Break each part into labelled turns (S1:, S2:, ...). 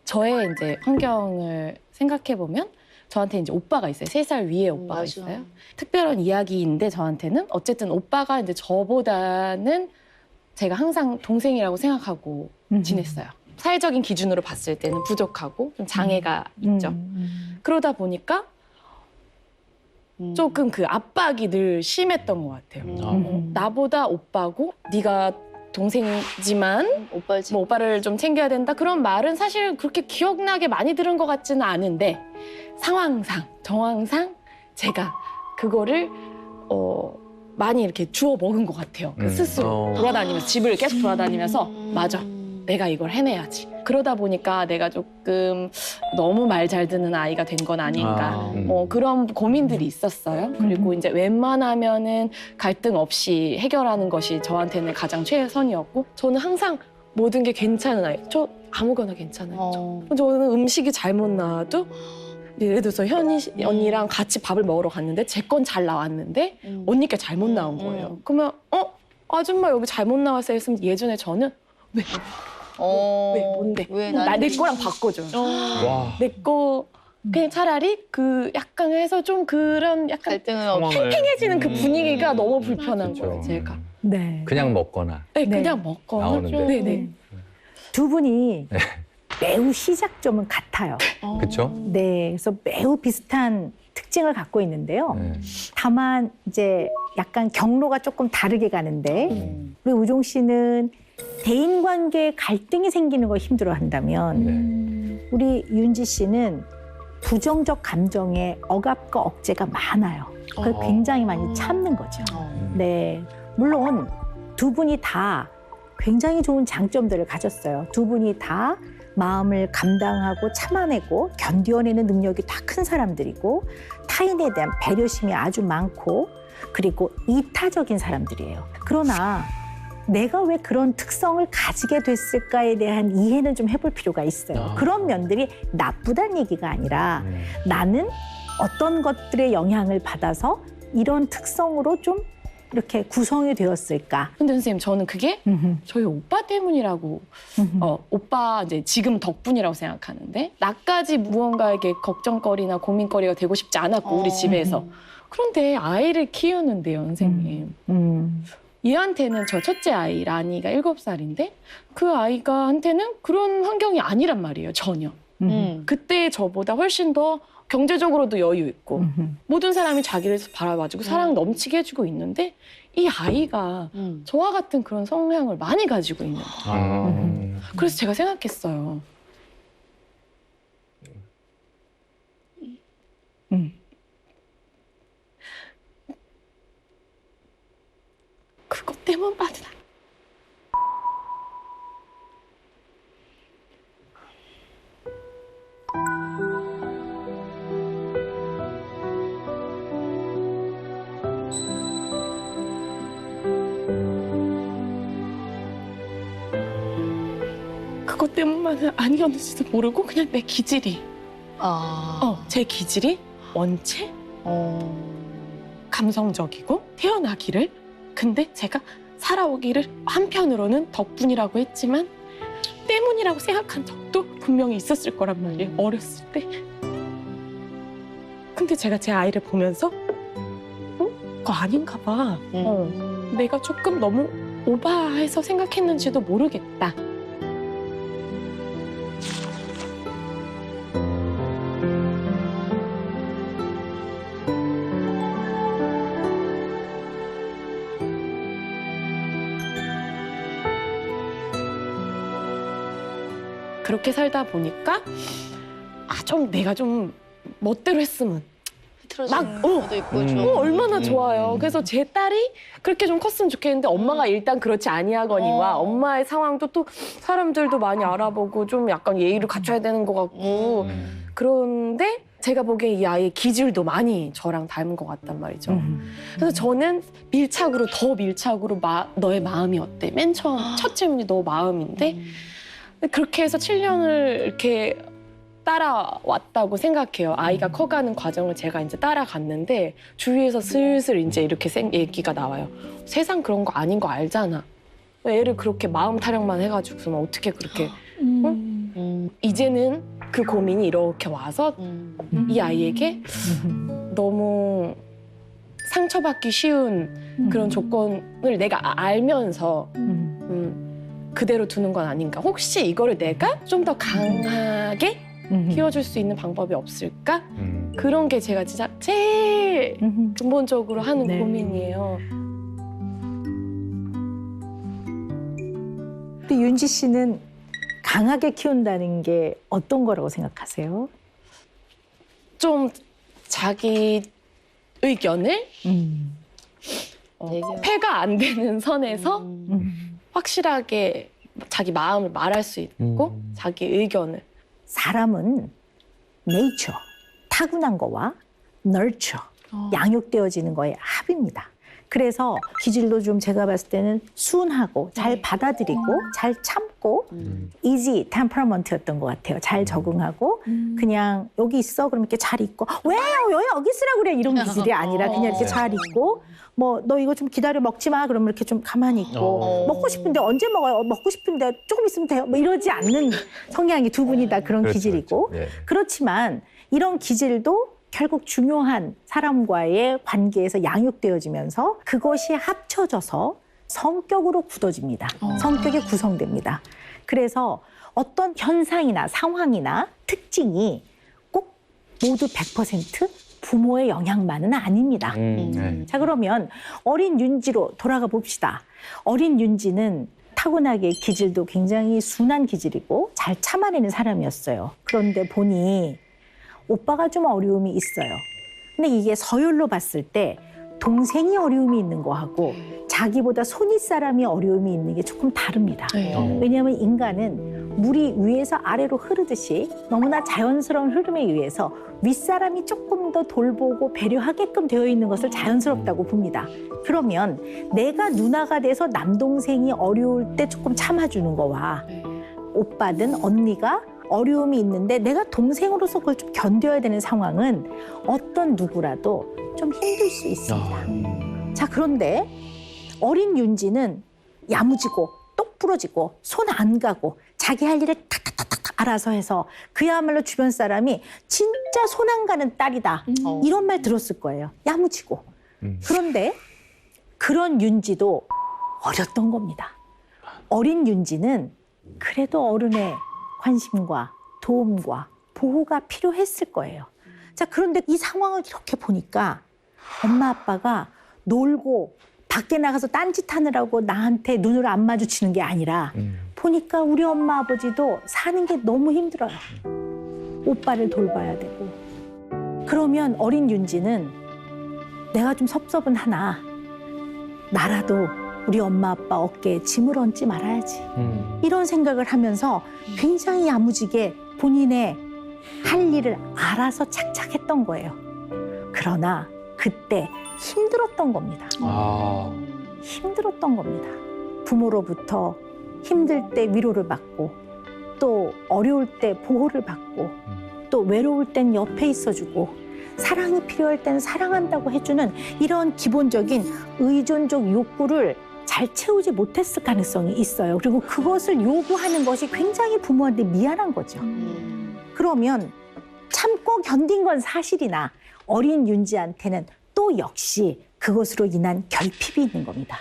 S1: 저의 이제 환경을 생각해 보면 저한테 이제 오빠가 있어요. 3살 위에 오빠가
S2: 맞아.
S1: 있어요. 특별한 이야기인데 저한테는 어쨌든 오빠가 이제 저보다는 제가 항상 동생이라고 생각하고 지냈어요. 사회적인 기준으로 봤을 때는 부족하고 좀 장애가 있죠. 그러다 보니까 조금 그 압박이 늘 심했던 것 같아요. 나보다 오빠고 네가 동생이지만
S2: 오빠지.
S1: 뭐 오빠를 좀 챙겨야 된다 그런 말은 사실 그렇게 기억나게 많이 들은 것 같지는 않은데 상황상 정황상 제가 그거를 많이 이렇게 주워 먹은 것 같아요. 그 스스로 돌아다니면서 집을 계속 돌아다니면서 맞아 내가 이걸 해내야지. 그러다 보니까 내가 조금 너무 말 잘 듣는 아이가 된 건 아닌가 뭐 그런 고민들이 있었어요. 그리고 이제 웬만하면은 갈등 없이 해결하는 것이 저한테는 가장 최선이었고 저는 항상 모든 게 괜찮은 아이. 저 아무거나 괜찮아요. 저는 음식이 잘못 나와도 예를 들어서 현희 언니랑 같이 밥을 먹으러 갔는데 제 건 잘 나왔는데 언니께 잘못 나온 거예요. 그러면 아줌마 여기 잘못 나왔어요 했으면 예전에 저는 왜 뭔데?
S2: 왜
S1: 내 거랑 바꿔줘요.
S3: 와.
S1: 내 거 그냥 차라리 그 약간 해서 좀 그런 약간
S2: 갈등은 없이.
S1: 팽팽해지는 그 분위기가 너무 불편한
S3: 그렇죠.
S1: 거예요, 제가.
S4: 네.
S3: 그냥 먹거나.
S1: 네,
S4: 네.
S1: 그냥 먹거나
S3: 나오는데.
S1: 좀, 네네.
S4: 두 분이 매우 시작점은 같아요.
S3: 그렇죠?
S4: 네, 그래서 매우 비슷한 특징을 갖고 있는데요.
S3: 네.
S4: 다만 이제 약간 경로가 조금 다르게 가는데 우리 우종 씨는 대인관계에 갈등이 생기는 걸 힘들어한다면 우리 윤지 씨는 부정적 감정에 억압과 억제가 많아요. 그걸 굉장히 많이 참는 거죠. 네, 물론 두 분이 다 굉장히 좋은 장점들을 가졌어요. 두 분이 다 마음을 감당하고 참아내고 견뎌내는 능력이 다 큰 사람들이고 타인에 대한 배려심이 아주 많고 그리고 이타적인 사람들이에요. 그러나 내가 왜 그런 특성을 가지게 됐을까에 대한 이해는 좀 해볼 필요가 있어요. 그런 면들이 나쁘다는 얘기가 아니라 나는 어떤 것들의 영향을 받아서 이런 특성으로 좀 이렇게 구성이 되었을까?
S1: 근데 선생님 저는 그게 저희 오빠 때문이라고 오빠 이제 지금 덕분이라고 생각하는데 나까지 무언가에게 걱정거리나 고민거리가 되고 싶지 않았고 우리 집에서 그런데 아이를 키우는데요 선생님 얘한테는 저 첫째 아이 라니가 7살인데 그 아이가 한테는 그런 환경이 아니란 말이에요 전혀 그때 저보다 훨씬 더 경제적으로도 여유 있고 모든 사람이 자기를 바라봐주고 사랑 넘치게 해주고 있는데 이 아이가 저와 같은 그런 성향을 많이 가지고 있는 거예요. 그래서 제가 생각했어요. 그것 때문 맞나? 그것 때문만은 아니었는지도 모르고 그냥 내 기질이 제 기질이 원체 감성적이고 태어나기를 근데 제가 살아오기를 한편으로는 덕분이라고 했지만 때문이라고 생각한 적도 분명히 있었을 거란 말이에요. 어렸을 때. 근데 제가 제 아이를 보면서 그거 아닌가 봐. 내가 조금 너무 오바해서 생각했는지도 모르겠다. 그렇게 살다 보니까 좀 내가 좀 멋대로 했으면 막
S2: 것도 있고
S1: 얼마나 좋아요. 그래서 제 딸이 그렇게 좀 컸으면 좋겠는데 엄마가 일단 그렇지 아니하거니와 엄마의 상황도 또 사람들도 많이 알아보고 좀 약간 예의를 갖춰야 되는 것 같고 그런데 제가 보기에 이 아이의 기질도 많이 저랑 닮은 것 같단 말이죠. 그래서 저는 더 밀착으로 너의 마음이 어때? 맨 처음 첫 질문이 너 마음인데 그렇게 해서 7년을 이렇게 따라왔다고 생각해요. 아이가 커가는 과정을 제가 이제 따라갔는데 주위에서 슬슬 이제 이렇게 얘기가 나와요. 세상 그런 거 아닌 거 알잖아. 왜 애를 그렇게 마음 타령만 해가지고서 어떻게 그렇게 이제는 그 고민이 이렇게 와서 이 아이에게 너무 상처받기 쉬운 그런 조건을 내가 알면서 그대로 두는 건 아닌가. 혹시 이거를 내가 좀 더 강하게 키워줄 수 있는 방법이 없을까? 그런 게 제가 진짜 제일 근본적으로 하는
S4: 네.
S1: 고민이에요.
S4: 근데 윤지 씨는 강하게 키운다는 게 어떤 거라고 생각하세요?
S1: 좀 자기 의견을 폐가 안 되는 선에서 확실하게 자기 마음을 말할 수 있고 자기 의견을.
S4: 사람은 네이처, 타고난 거와 널처, 양육되어지는 거의 합입니다. 그래서 기질도 좀 제가 봤을 때는 순하고 잘 받아들이고 잘 참고 easy temperament였던 것 같아요. 잘 적응하고 그냥 여기 있어 그럼 이렇게 잘 있고 왜요 여기 있으라고 그래 이런 기질이 아니라 그냥 이렇게 잘 있고 뭐 너 이거 좀 기다려 먹지 마 그러면 이렇게 좀 가만히 있고 먹고 싶은데 언제 먹어요? 먹고 싶은데 조금 있으면 돼요. 뭐 이러지 않는 성향이 두 분이 다 그런
S3: 그렇죠,
S4: 기질이고
S3: 그렇죠. 네.
S4: 그렇지만 이런 기질도 결국 중요한 사람과의 관계에서 양육되어지면서 그것이 합쳐져서 성격으로 굳어집니다. 성격이 구성됩니다. 그래서 어떤 현상이나 상황이나 특징이 꼭 모두 100% 부모의 영향만은 아닙니다.
S3: 네.
S4: 자, 그러면 어린 윤지로 돌아가 봅시다. 어린 윤지는 타고나게 기질도 굉장히 순한 기질이고 잘 참아내는 사람이었어요. 그런데 보니 오빠가 좀 어려움이 있어요. 근데 이게 서열로 봤을 때 동생이 어려움이 있는 거하고 자기보다 손윗사람이 어려움이 있는 게 조금 다릅니다. 왜냐하면 인간은 물이 위에서 아래로 흐르듯이 너무나 자연스러운 흐름에 의해서 윗사람이 조금 더 돌보고 배려하게끔 되어 있는 것을 자연스럽다고 봅니다. 그러면 내가 누나가 돼서 남동생이 어려울 때 조금 참아주는 거와 오빠든 언니가 어려움이 있는데 내가 동생으로서 그걸 좀 견뎌야 되는 상황은 어떤 누구라도 좀 힘들 수 있습니다. 자, 그런데 어린 윤지는 야무지고 똑부러지고 손 안 가고 자기 할 일을 탁탁탁탁 알아서 해서 그야말로 주변 사람이 진짜 손 안 가는 딸이다. 이런 말 들었을 거예요. 야무지고. 그런데 그런 윤지도 어렸던 겁니다. 어린 윤지는 그래도 어른의 관심과 도움과 보호가 필요했을 거예요. 자, 그런데 이 상황을 이렇게 보니까 엄마 아빠가 놀고 밖에 나가서 딴짓하느라고 나한테 눈을 안 마주치는 게 아니라 보니까 우리 엄마 아버지도 사는 게 너무 힘들어요. 오빠를 돌봐야 되고. 그러면 어린 윤지는 내가 좀 섭섭은 하나 나라도 우리 엄마 아빠 어깨에 짐을 얹지 말아야지. 이런 생각을 하면서 굉장히 야무지게 본인의 할 일을 알아서 착착했던 거예요. 그러나 그때 힘들었던 겁니다. 힘들었던 겁니다. 부모로부터 힘들 때 위로를 받고 또 어려울 때 보호를 받고 또 외로울 땐 옆에 있어주고 사랑이 필요할 땐 사랑한다고 해주는 이런 기본적인 의존적 욕구를 잘 채우지 못했을 가능성이 있어요. 그리고 그것을 요구하는 것이 굉장히 부모한테 미안한 거죠. 그러면 참고 견딘 건 사실이나 어린 윤지한테는 또 역시 그것으로 인한 결핍이 있는 겁니다.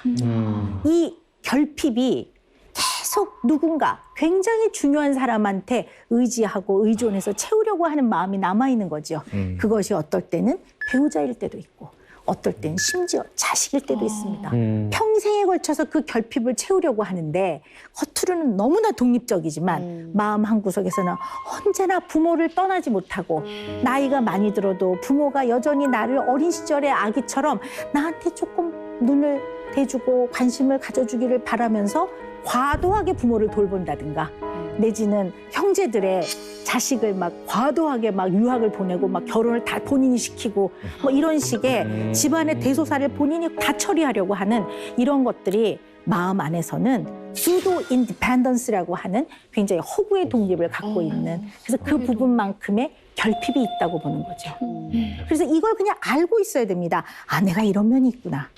S4: 이 결핍이 계속 누군가 굉장히 중요한 사람한테 의지하고 의존해서 채우려고 하는 마음이 남아있는 거죠. 그것이 어떨 때는 배우자일 때도 있고 어떨 때는 심지어 자식일 때도 있습니다. 평생에 걸쳐서 그 결핍을 채우려고 하는데 겉으로는 너무나 독립적이지만 마음 한구석에서는 언제나 부모를 떠나지 못하고 나이가 많이 들어도 부모가 여전히 나를 어린 시절의 아기처럼 나한테 조금 눈을 대주고 관심을 가져주기를 바라면서 과도하게 부모를 돌본다든가 내지는 형제들의 자식을 막 과도하게 막 유학을 보내고 막 결혼을 다 본인이 시키고 뭐 이런 식의 집안의 대소사를 본인이 다 처리하려고 하는 이런 것들이 마음 안에서는 pseudo independence라고 하는 굉장히 허구의 독립을 갖고 있는 그래서 그 부분만큼의 결핍이 있다고 보는 거죠. 그래서 이걸 그냥 알고 있어야 됩니다. 아, 내가 이런 면이 있구나.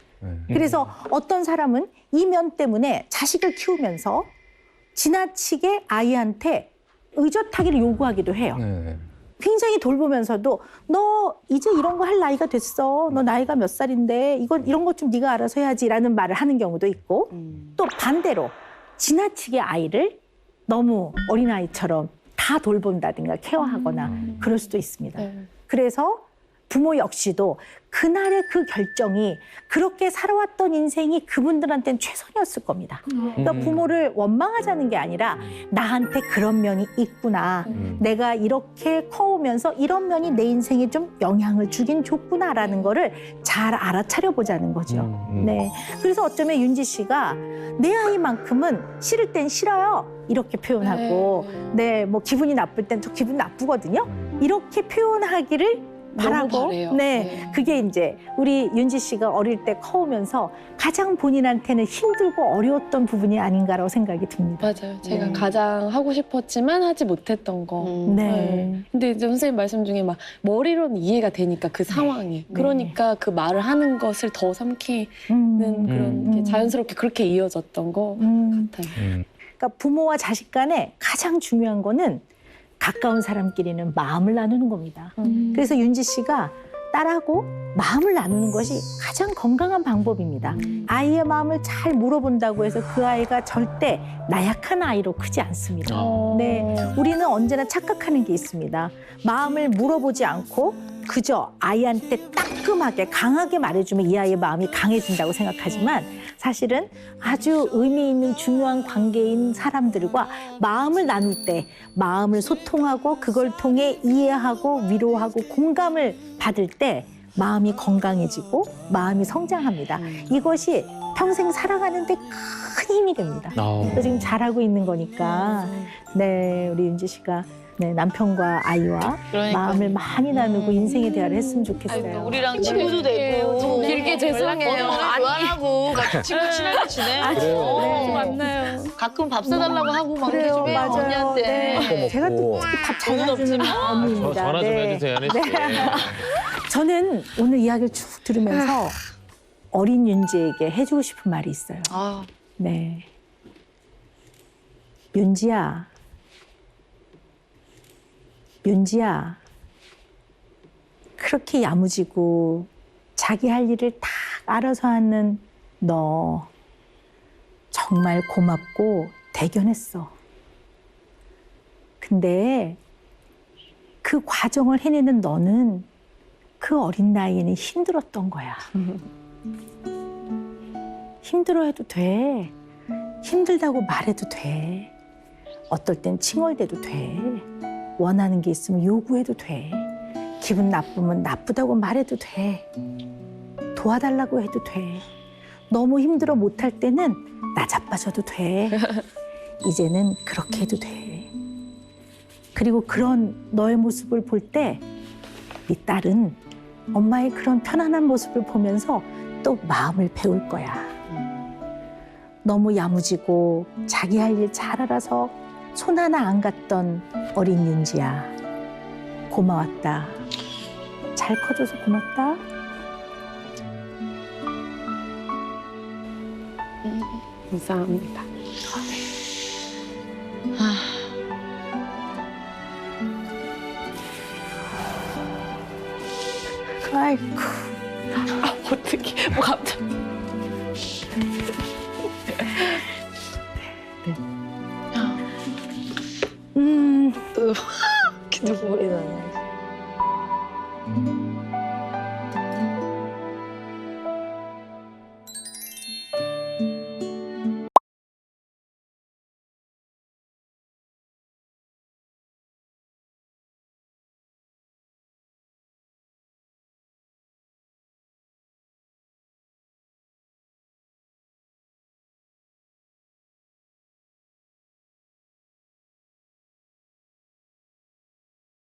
S4: 그래서 어떤 사람은 이 면 때문에 자식을 키우면서 지나치게 아이한테 의젓하기를 요구하기도 해요.
S3: 네.
S4: 굉장히 돌보면서도 너 이제 이런 거 할 나이가 됐어. 너 나이가 몇 살인데 이런 것 좀 네가 알아서 해야지라는 말을 하는 경우도 있고 또 반대로 지나치게 아이를 너무 어린아이처럼 다 돌본다든가 케어하거나 그럴 수도 있습니다.
S1: 네.
S4: 그래서 부모 역시도 그날의 그 결정이 그렇게 살아왔던 인생이 그분들한테는 최선이었을 겁니다. 그러니까 부모를 원망하자는 게 아니라 나한테 그런 면이 있구나. 내가 이렇게 커오면서 이런 면이 내 인생에 좀 영향을 주긴 줬구나라는 거를 잘 알아차려 보자는 거죠. 네. 그래서 어쩌면 윤지 씨가 내 아이만큼은 싫을 땐 싫어요. 이렇게 표현하고 네, 뭐 기분이 나쁠 땐 저 기분 나쁘거든요. 이렇게 표현하기를 바라고
S1: 바래요.
S4: 네, 그게 이제 우리 윤지 씨가 어릴 때 커오면서 가장 본인한테는 힘들고 어려웠던 부분이 아닌가라고 생각이 듭니다.
S1: 맞아요. 제가
S4: 네.
S1: 가장 하고 싶었지만 하지 못했던 거.
S4: 네.
S1: 근데 이제 선생님 말씀 중에 막 머리로는 이해가 되니까 그 상황이. 그러니까 그 말을 하는 것을 더 삼키는 그런 게 자연스럽게 그렇게 이어졌던 거 같아요.
S4: 그러니까 부모와 자식 간에 가장 중요한 거는 가까운 사람끼리는 마음을 나누는 겁니다. 그래서 윤지 씨가 딸하고 마음을 나누는 것이 가장 건강한 방법입니다. 아이의 마음을 잘 물어본다고 해서 그 아이가 절대 나약한 아이로 크지 않습니다. 네, 우리는 언제나 착각하는 게 있습니다. 마음을 물어보지 않고 그저 아이한테 따끔하게 강하게 말해주면 이 아이의 마음이 강해진다고 생각하지만 사실은 아주 의미 있는 중요한 관계인 사람들과 마음을 나눌 때 마음을 소통하고 그걸 통해 이해하고 위로하고 공감을 받을 때 마음이 건강해지고 마음이 성장합니다. 이것이 평생 살아가는데 큰 힘이 됩니다. 그래서 지금 잘하고 있는 거니까 네, 우리 윤지 씨가 네, 남편과 아이와 마음을 많이 나누고 인생의 대화를 했으면 좋겠어요.
S2: 우리랑 친구도 되고
S1: 길게 죄송해요.
S2: 좋아하고 같이 친구 친하게 지내요.
S4: 네.
S1: 만나요.
S2: 가끔 밥 사달라고 하고 막
S4: 그래요,
S2: 이렇게 좀 해요,
S4: 맞아요.
S2: 언니한테.
S4: 네. 제가 또 밥잘
S2: 돈은
S4: 사주는
S2: 없지만.
S4: 언니입니다.
S5: 전화 좀
S4: 네.
S5: 해주세요, 한혜 씨.
S4: 저는 오늘 이야기를 쭉 들으면서 어린 윤지에게 해주고 싶은 말이 있어요.
S2: 아,
S4: 네. 윤지야. 윤지야. 그렇게 야무지고 자기 할 일을 다 알아서 하는 너 정말 고맙고 대견했어. 근데 그 과정을 해내는 너는 그 어린 나이에는 힘들었던 거야. 힘들어해도 돼. 힘들다고 말해도 돼. 어떨 땐 칭얼대도 돼. 원하는 게 있으면 요구해도 돼. 기분 나쁘면 나쁘다고 말해도 돼. 도와달라고 해도 돼. 너무 힘들어 못할 때는 나 자빠져도 돼. 이제는 그렇게 해도 돼. 그리고 그런 너의 모습을 볼 때 네 딸은 엄마의 그런 편안한 모습을 보면서 또 마음을 배울 거야. 너무 야무지고 자기 할 일 잘 알아서 손 하나 안 갔던 어린 윤지야. 고마웠다. 잘 커줘서 고맙다.
S1: 감사합니다.
S4: 아이고.
S1: 어떻게 뭐 갑자기.
S2: 눈물이 나네.